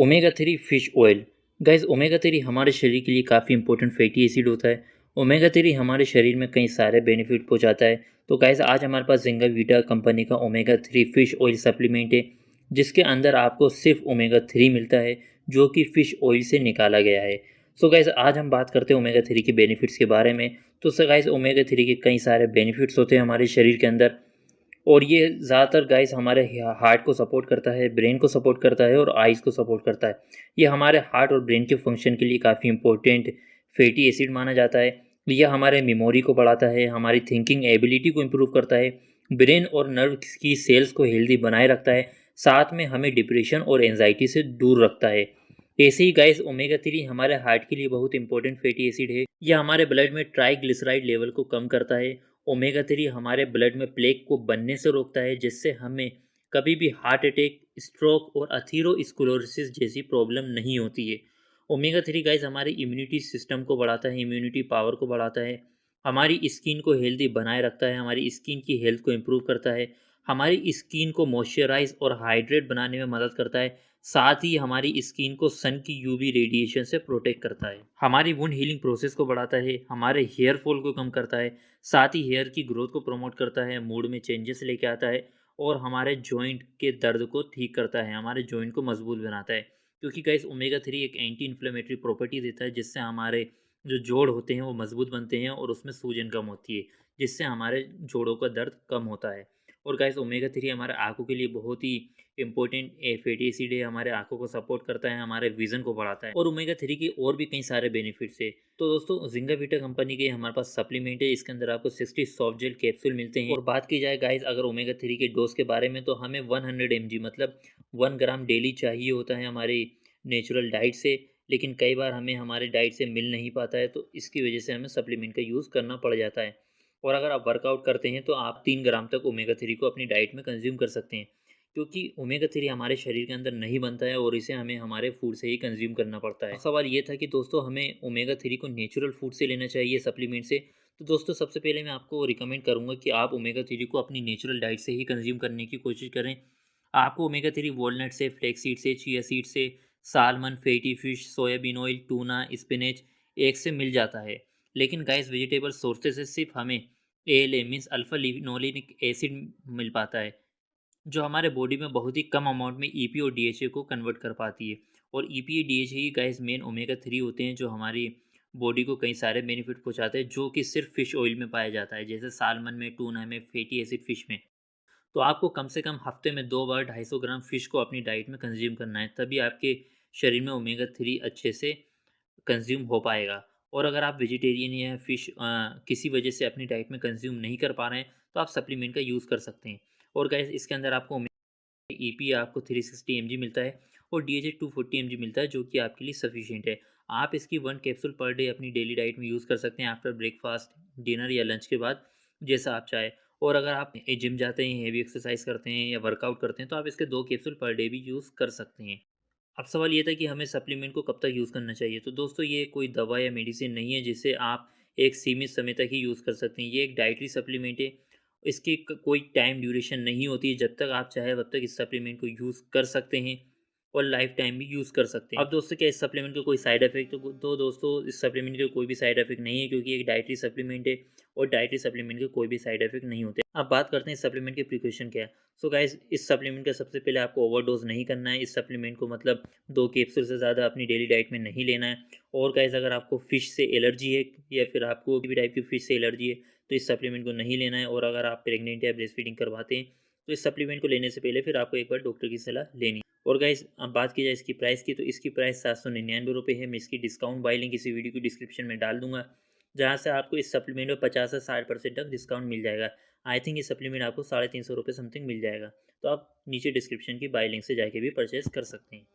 Omega 3 fish oil. Guys omega 3 हमारे शरीर के लिए काफ़ी इंपॉर्टेंट फैटी एसिड होता है। ओमेगा 3 हमारे शरीर में कई सारे बेनिफिट पहुंचाता है। तो गाइस आज हमारे पास जिंगा वीटा कंपनी का ओमेगा 3 फिश ऑयल सप्लीमेंट है, जिसके अंदर आपको सिर्फ ओमेगा 3 मिलता है, जो कि फिश ऑयल से निकाला गया है। सो गाइस आज हम बात करते हैं ओमेगा 3 के बेनिफिट्स के बारे में। तो गाइस ओमेगा 3 के कई सारे बेनिफिट्स होते हैं हमारे शरीर के अंदर, और ये ज़्यादातर गाइस हमारे हार्ट को सपोर्ट करता है, ब्रेन को सपोर्ट करता है और आइज़ को सपोर्ट करता है। ये हमारे हार्ट और ब्रेन के फंक्शन के लिए काफ़ी इंपॉर्टेंट फैटी एसिड माना जाता है। यह हमारे मेमोरी को बढ़ाता है, हमारी थिंकिंग एबिलिटी को इम्प्रूव करता है, ब्रेन और नर्व की सेल्स को हेल्दी बनाए रखता है, साथ में हमें डिप्रेशन और एंजाइटी से दूर रखता है। ऐसे ही गाइस ओमेगा 3 हमारे हार्ट के लिए बहुत इंपॉर्टेंट फैटी एसिड है। यह हमारे ब्लड में ट्राइग्लिसराइड लेवल को कम करता है। ओमेगा 3 हमारे ब्लड में प्लेक को बनने से रोकता है, जिससे हमें कभी भी हार्ट अटैक, स्ट्रोक और अथीरोस्क्लेरोसिस जैसी प्रॉब्लम नहीं होती है। ओमेगा 3 गाइस हमारी इम्यूनिटी सिस्टम को बढ़ाता है, इम्यूनिटी पावर को बढ़ाता है, हमारी स्किन को हेल्दी बनाए रखता है, हमारी स्किन की हेल्थ को इम्प्रूव करता है, हमारी स्किन को मॉइस्चराइज और हाइड्रेट बनाने में मदद करता है, साथ ही हमारी स्किन को सन की यूवी रेडिएशन से प्रोटेक्ट करता है, हमारी वुंड हीलिंग प्रोसेस को बढ़ाता है, हमारे हेयर फॉल को कम करता है, साथ ही हेयर की ग्रोथ को प्रमोट करता है, मूड में चेंजेस लेके आता है और हमारे जॉइंट के दर्द को ठीक करता है, हमारे जॉइंट को मजबूत बनाता है। क्योंकि गाइस ओमेगा 3 एक एंटी इन्फ्लेमेटरी प्रॉपर्टी देता है, जिससे हमारे जो जोड़ होते हैं वो मजबूत बनते हैं और उसमें सूजन कम होती है, जिससे हमारे जोड़ों का दर्द कम होता है। और गाइस ओमेगा 3 हमारे आंखों के लिए बहुत ही इंपॉर्टेंट फैटी एसिड है, हमारे आंखों को सपोर्ट करता है, हमारे विजन को बढ़ाता है, और ओमेगा 3 के और भी कई सारे बेनिफिट्स है। तो दोस्तों जिंगा वीटा कंपनी के हमारे पास सप्लीमेंट है, इसके अंदर आपको 60 सॉफ्ट जेल कैप्सूल मिलते हैं। और बात की जाए गाइस अगर ओमेगा 3 के डोज के बारे में, तो हमें 100 mg मतलब 1 ग्राम डेली चाहिए होता है हमारी नेचुरल डाइट से, लेकिन कई बार हमें हमारे डाइट से मिल नहीं पाता है, तो इसकी वजह से हमें सप्लीमेंट का यूज़ करना पड़ जाता है। और अगर आप वर्कआउट करते हैं तो आप 3 ग्राम तक ओमेगा 3 को अपनी डाइट में कंज्यूम कर सकते हैं, क्योंकि ओमेगा 3 हमारे शरीर के अंदर नहीं बनता है और इसे हमें हमारे फूड से ही कंज्यूम करना पड़ता है। सवाल ये था कि दोस्तों हमें ओमेगा 3 को नेचुरल फूड से लेना चाहिए सप्लीमेंट से। तो दोस्तों सबसे पहले मैं आपको रिकमेंड करूंगा कि आप ओमेगा 3 को अपनी नेचुरल डाइट से ही कंज्यूम करने की कोशिश करें। आपको ओमेगा 3 वॉलनट से, फ्लैक्स सीड से, चिया सीड से, salmon, fatty fish, soybean oil, tuna, spinach एक से मिल जाता है। लेकिन गाइस वेजिटेबल सोर्सेज से सिर्फ हमें ALA means alpha linolenic acid मिल पाता है, जो हमारे बॉडी में बहुत ही कम अमाउंट में ईपी और डीएचए को कन्वर्ट कर पाती है। और ईपी डीएचए ही गाइस मेन ओमेगा 3 होते हैं, जो हमारी बॉडी को कई सारे बेनिफिट पहुंचाते हैं, जो कि सिर्फ फिश ऑयल में पाया जाता है, जैसे सालमन में, टूना में, फैटी एसिड फिश में। तो आपको कम से कम हफ्ते में 2 बार 250 ग्राम फिश को अपनी डाइट में कंज्यूम करना है, तभी आपके शरीर में ओमेगा 3 अच्छे से कंज्यूम हो पाएगा। और अगर आप वेजिटेरियन या फिश किसी वजह से अपनी डाइट में कंज्यूम नहीं कर पा रहे हैं, तो आप सप्लीमेंट का यूज़ कर सकते हैं। और गाइस इसके अंदर आपको ईपी आपको 360 mg मिलता है और डीएचए 240 mg मिलता है, जो कि आपके लिए सफिशिएंट है। आप इसकी 1 कैप्सूल पर डे अपनी डेली डाइट में यूज़ कर सकते हैं, आफ्टर ब्रेकफास्ट, डिनर या लंच के बाद, जैसा आप चाहें। और अगर आप जिम जाते हैं, हेवी एक्सरसाइज करते हैं या वर्कआउट करते हैं, तो आप इसके 2 कैप्सूल पर डे भी यूज़ कर सकते हैं। अब सवाल ये था कि हमें सप्लीमेंट को कब तक यूज़ करना चाहिए। तो दोस्तों ये कोई दवा या मेडिसिन नहीं है जिसे आप एक सीमित समय तक ही यूज़ कर सकते हैं। ये एक डाइटरी सप्लीमेंट है, इसकी कोई टाइम ड्यूरेशन नहीं होती है, जब तक आप चाहे तब तक इस सप्लीमेंट को यूज़ कर सकते हैं और लाइफ टाइम भी यूज़ कर सकते हैं। अब दोस्तों क्या इस सप्लीमेंट का कोई साइड इफेक्ट, तो दोस्तों इस सप्लीमेंट का कोई भी साइड इफेक्ट नहीं है, क्योंकि एक डाइटरी सप्लीमेंट है और डाइटरी सप्लीमेंट के कोई भी साइड इफेक्ट नहीं होते। अब बात करते हैं इस सप्लीमेंट के प्रिकॉशन क्या है। सो गाइस इस सप्लीमेंट का सबसे पहले आपको ओवरडोज नहीं करना है। इस सप्लीमेंट को मतलब 2 कैप्सूल से ज़्यादा अपनी डेली डाइट में नहीं लेना है। और गाइस अगर आपको फ़िश से एलर्जी है या फिर आपको किसी भी टाइप की फ़िश से एलर्जी है, तो इस सप्लीमेंट को नहीं लेना है। और अगर आप प्रेग्नेंट या ब्रेस्ट फीडिंग करवाते हैं, तो इस सप्लीमेंट को लेने से पहले फिर आपको एक बार डॉक्टर की सलाह लेनी है। और गाइस अब बात की जाए इसकी प्राइस की, तो इसकी प्राइस 799 रुपये है। मैं इसकी डिस्काउंट बाय लिंक इसी वीडियो की डिस्क्रिप्शन में डाल दूंगा, जहाँ से आपको इस सप्लीमेंट में 50 से 60% तक डिस्काउंट मिल जाएगा। आई थिंक ये सप्लीमेंट आपको 350 रुपये समथिंग मिल जाएगा। तो आप नीचे डिस्क्रिप्शन की बाय लिंक से जाके भी परचेस कर सकते हैं।